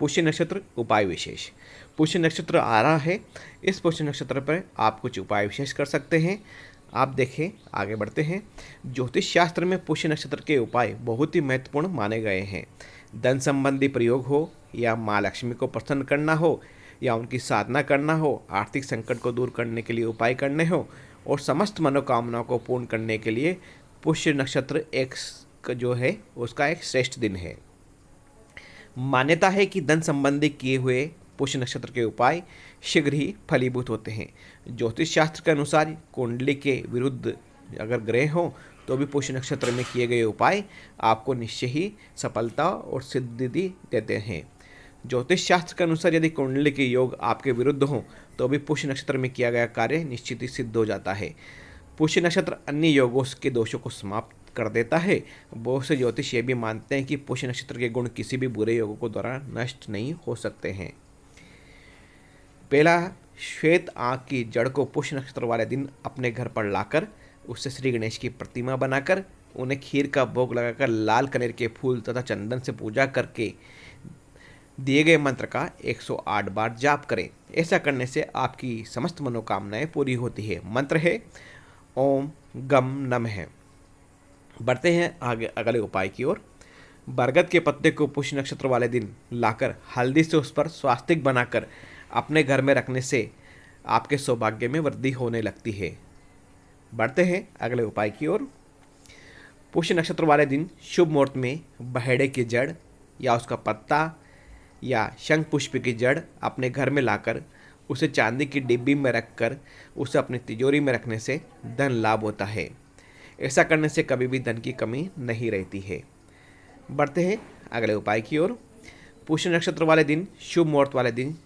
पुष्य नक्षत्र उपाय विशेष। पुष्य नक्षत्र आ रहा है, इस पुष्य नक्षत्र पर आप कुछ उपाय विशेष कर सकते हैं। आप देखें, आगे बढ़ते हैं। ज्योतिष शास्त्र में पुष्य नक्षत्र के उपाय बहुत ही महत्वपूर्ण माने गए हैं। धन संबंधी प्रयोग हो या माँ लक्ष्मी को प्रसन्न करना हो या उनकी साधना करना हो, आर्थिक संकट को दूर करने के लिए उपाय करने हो और समस्त मनोकामनाओं को पूर्ण करने के लिए पुष्य नक्षत्र एक जो है उसका एक श्रेष्ठ दिन है। मान्यता है कि धन संबंधी किए हुए पुष्य नक्षत्र के उपाय शीघ्र ही फलीभूत होते हैं। ज्योतिष शास्त्र के अनुसार कुंडली के विरुद्ध अगर ग्रह हो तो भी पुष्य नक्षत्र में किए गए उपाय आपको निश्चय ही सफलता और सिद्धि देते हैं। ज्योतिष शास्त्र के अनुसार यदि कुंडली के योग आपके विरुद्ध हो तो भी पुष्य नक्षत्र में किया गया कार्य निश्चित ही सिद्ध हो जाता है। पुष्य नक्षत्र अन्य योगों के दोषों को समाप्त कर देता है। बहुत से ज्योतिष ये भी मानते हैं कि पुष्य नक्षत्र के गुण किसी भी बुरे योगों को द्वारा नष्ट नहीं हो सकते हैं। पहला, श्वेत आंख की जड़ को पुष्य नक्षत्र वाले दिन अपने घर पर लाकर उससे श्री गणेश की प्रतिमा बनाकर उन्हें खीर का भोग लगाकर लाल कनेर के फूल तथा चंदन से पूजा करके दिए गए मंत्र का 108 बार जाप करें। ऐसा करने से आपकी समस्त मनोकामनाएं पूरी होती है। मंत्र है ओम गम नमः। बढ़ते हैं आगे अगले उपाय की ओर। बरगद के पत्ते को पुष्य नक्षत्र वाले दिन लाकर हल्दी से उस पर स्वास्तिक बनाकर अपने घर में रखने से आपके सौभाग्य में वृद्धि होने लगती है। बढ़ते हैं अगले उपाय की ओर। पुष्य नक्षत्र वाले दिन शुभ मुहूर्त में बहेड़े की जड़ या उसका पत्ता या शंख पुष्प की जड़ अपने घर में लाकर उसे चांदी की डिब्बी में रखकर उसे अपनी तिजोरी में रखने से धन लाभ होता है। ऐसा करने से कभी भी धन की कमी नहीं रहती है। बढ़ते हैं अगले उपाय की ओर। पुष्य नक्षत्र वाले दिन शुभ मुहूर्त वाले दिन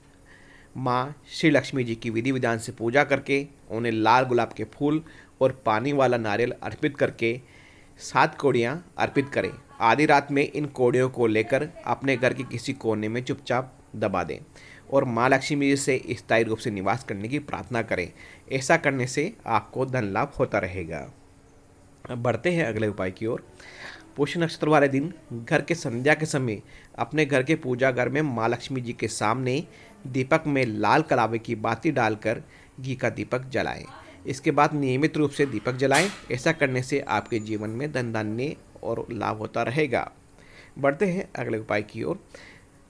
माँ श्री लक्ष्मी जी की विधि विधान से पूजा करके उन्हें लाल गुलाब के फूल और पानी वाला नारियल अर्पित करके 7 कौड़ियाँ अर्पित करें। आधी रात में इन कौड़ियों को लेकर अपने घर के किसी कोने में चुपचाप दबा दें और माँ लक्ष्मी जी से स्थायी रूप से निवास करने की प्रार्थना करें। ऐसा करने से आपको धन लाभ होता रहेगा। अब बढ़ते हैं अगले उपाय की ओर। पुष्य नक्षत्र वाले दिन घर के संध्या के समय अपने घर के पूजा घर में माँ लक्ष्मी जी के सामने दीपक में लाल कलावे की बाती डालकर घी का दीपक जलाएं। इसके बाद नियमित रूप से दीपक जलाएं। ऐसा करने से आपके जीवन में धन धान्य और लाभ होता रहेगा। बढ़ते हैं अगले उपाय की ओर।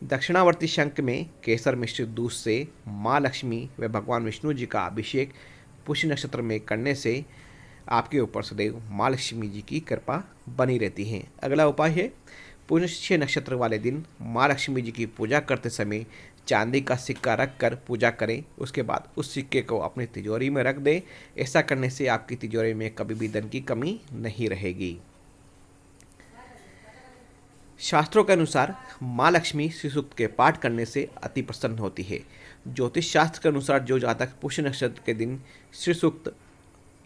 दक्षिणावर्ती शंख में केसर मिश्रित दूध से माँ लक्ष्मी व भगवान विष्णु जी का अभिषेक पुष्य नक्षत्र में करने से आपके ऊपर सदैव माँ लक्ष्मी जी की कृपा बनी रहती है। अगला उपाय है पुष्य नक्षत्र वाले दिन माँ लक्ष्मी जी की पूजा करते समय चांदी का सिक्का रख कर पूजा करें। उसके बाद उस सिक्के को अपनी तिजोरी में रख दें। ऐसा करने से आपकी तिजोरी में कभी भी धन की कमी नहीं रहेगी। शास्त्रों के अनुसार माँ लक्ष्मी श्री सूक्त के पाठ करने से अति प्रसन्न होती है। ज्योतिष शास्त्र के अनुसार जो जातक पुष्य नक्षत्र के दिन श्री सूक्त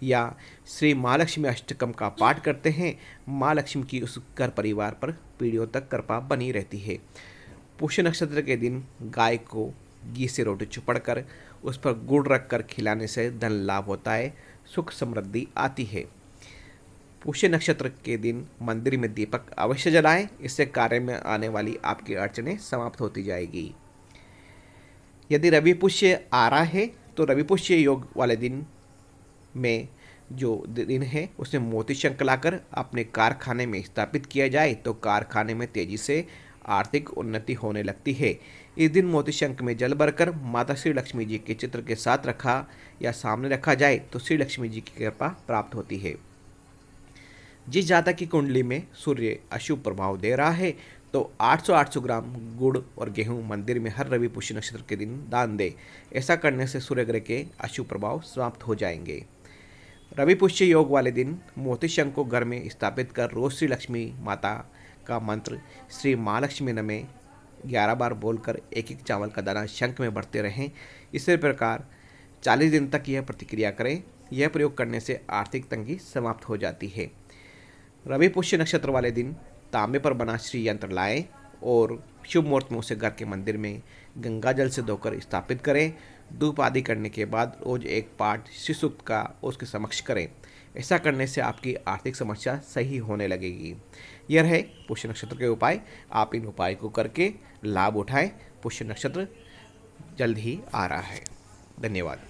या श्री महालक्ष्मी अष्टकम का पाठ करते हैं, माँ लक्ष्मी की उस घर परिवार पर पीढ़ियों तक कृपा बनी रहती है। पुष्य नक्षत्र के दिन गाय को घी से रोटी चुपड़ कर उस पर गुड़ रख कर खिलाने से धन लाभ होता है, सुख समृद्धि आती है। पुष्य नक्षत्र के दिन मंदिर में दीपक अवश्य जलाएं। इससे कार्य में आने वाली आपकी अड़चनें समाप्त होती जाएगी। यदि रवि पुष्य आ रहा है तो रवि पुष्य योग वाले दिन में जो दिन है उसमें मोती शंख लाकर अपने कारखाने में स्थापित किया जाए तो कारखाने में तेजी से आर्थिक उन्नति होने लगती है। इस दिन मोती शंख में जल भरकर माता श्री लक्ष्मी जी के चित्र के साथ रखा या सामने रखा जाए तो श्री लक्ष्मी जी की कृपा प्राप्त होती है। जिस जातक की कुंडली में सूर्य अशुभ प्रभाव दे रहा है तो 800 ग्राम गुड़ और गेहूं मंदिर में हर रवि पुष्य नक्षत्र के दिन दान दे। ऐसा करने से सूर्य ग्रह के अशुभ प्रभाव समाप्त हो जाएंगे। रवि पुष्य योग वाले दिन मोती शंख को घर में स्थापित कर रोज श्री लक्ष्मी माता का मंत्र श्री महालक्ष्मी नमः 11 बार बोलकर एक एक चावल का दाना शंख में भरते रहें। इसी प्रकार 40 दिन तक यह प्रतिक्रिया करें। यह प्रयोग करने से आर्थिक तंगी समाप्त हो जाती है। रवि पुष्य नक्षत्र वाले दिन तांबे पर बना श्री यंत्र लाएं और शुभ मुहूर्त में उसे घर के मंदिर में गंगा जल से धोकर स्थापित करें। धूप आदि करने के बाद रोज एक पाठ श्री सूक्त का उसके समक्ष करें। ऐसा करने से आपकी आर्थिक समस्या सही होने लगेगी। यह रहे पुष्य नक्षत्र के उपाय। आप इन उपाय को करके लाभ उठाएं। पुष्य नक्षत्र जल्द ही आ रहा है। धन्यवाद।